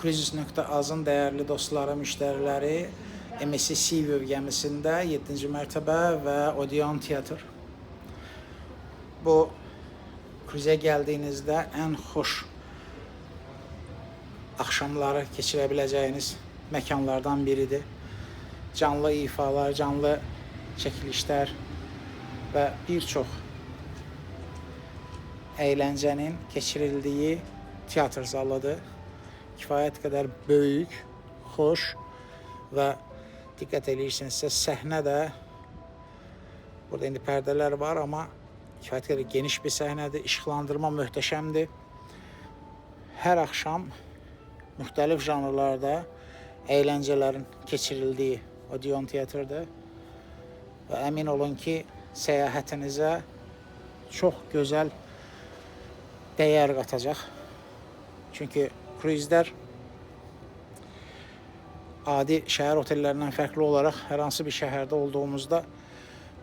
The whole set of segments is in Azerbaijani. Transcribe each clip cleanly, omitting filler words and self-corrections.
Cruises.az-ın dəyərli dostları, müştəriləri, MSC Seaview gəmisində 7-ci mərtəbə və Odeon Teatr. Bu kruzə gəldiyinizdə ən xoş axşamları keçirə biləcəyiniz məkanlardan biridir. Canlı ifalar, canlı çəkilişlər və bir çox əyləncənin keçirildiyi teatr zalıdır. Kifayət qədər böyük, xoş və diqqət edirsinizsə səhnə də, burada indi pərdələr var, amma kifayət qədər geniş bir səhnədir, işıqlandırma möhtəşəmdir. Hər axşam müxtəlif janrlarda əyləncələrin keçirildiyi Odeon Teatrdır və əmin olun ki, səyahətinizə çox gözəl dəyər qatacaq. Çünki kruzlər adi şəhər otellərindən fərqli olaraq hər hansı bir şəhərdə olduğumuzda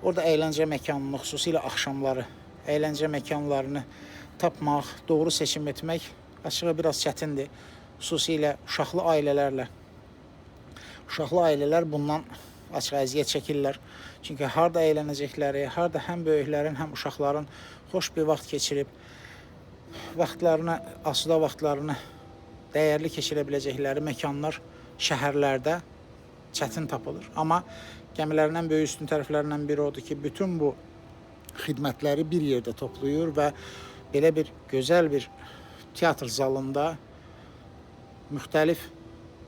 orada əyləncə məkanını, xüsusilə axşamları əyləncə məkanlarını tapmaq, doğru seçim etmək açığı biraz çətindir. Xüsusilə uşaqlı ailələrlə. Uşaqlı ailələr bundan açıq əziyyət çəkirlər. Çünki harda əylənəcəkləri, harda həm böyüklərin, həm uşaqların xoş bir vaxt keçirib, vaxtlarını, asuda vaxtlarını dəyərli keçirə biləcəkləri məkanlar şəhərlərdə çətin tapılır. Amma gəmilərindən böyük üstün tərəflərindən biri odur ki, bütün bu xidmətləri bir yerdə toplayır və belə bir gözəl bir teatr zalında müxtəlif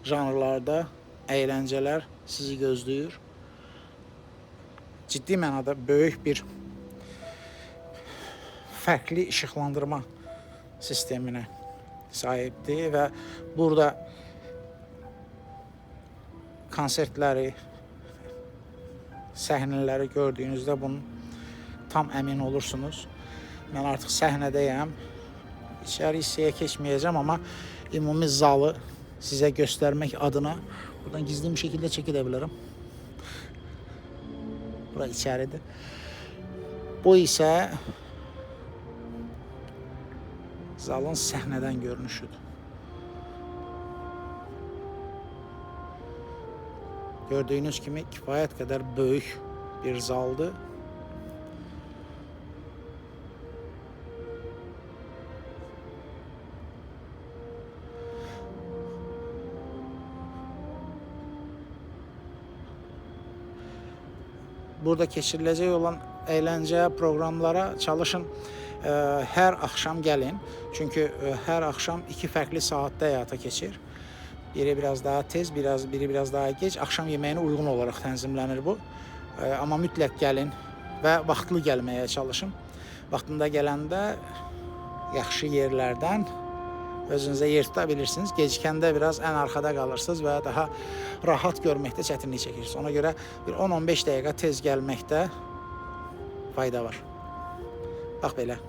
janrlarda əyləncələr sizi gözləyir. Ciddi mənada böyük bir fərqli işıqlandırma sisteminə sahibdir və burada konsertləri, səhnələri gördüyünüzdə bunun tam əmin olursunuz. Mən artıq səhnədəyəm. İçəri hissəyə keçməyəcəm, amma ümumi zalı sizə göstərmək adına buradan gizli bir şəkildə çəkilə bilərəm. Bura içəridir. Bu isə zalın səhnədən görünüşüdür. Gördüyünüz kimi kifayət qədər böyük bir zaldır. Burada keçiriləcək olan əyləncə proqramlara çalışın hər axşam gəlin. Çünki hər axşam 2 fərqli saatda həyata keçir. Biri biraz daha tez, biri biraz daha gec. Axşam yeməyinə uyğun olaraq tənzimlənir bu. Amma mütləq gəlin və vaxtlı gəlməyə çalışın. Vaxtında gələndə yaxşı yerlərdən özünüzə yer tuta bilirsiniz. Gecikəndə biraz ən arxada qalırsınız və daha rahat görməkdə çətinlik çəkirsiniz. Ona görə bir 10-15 dəqiqə tez gəlməkdə fayda var. Bax belə.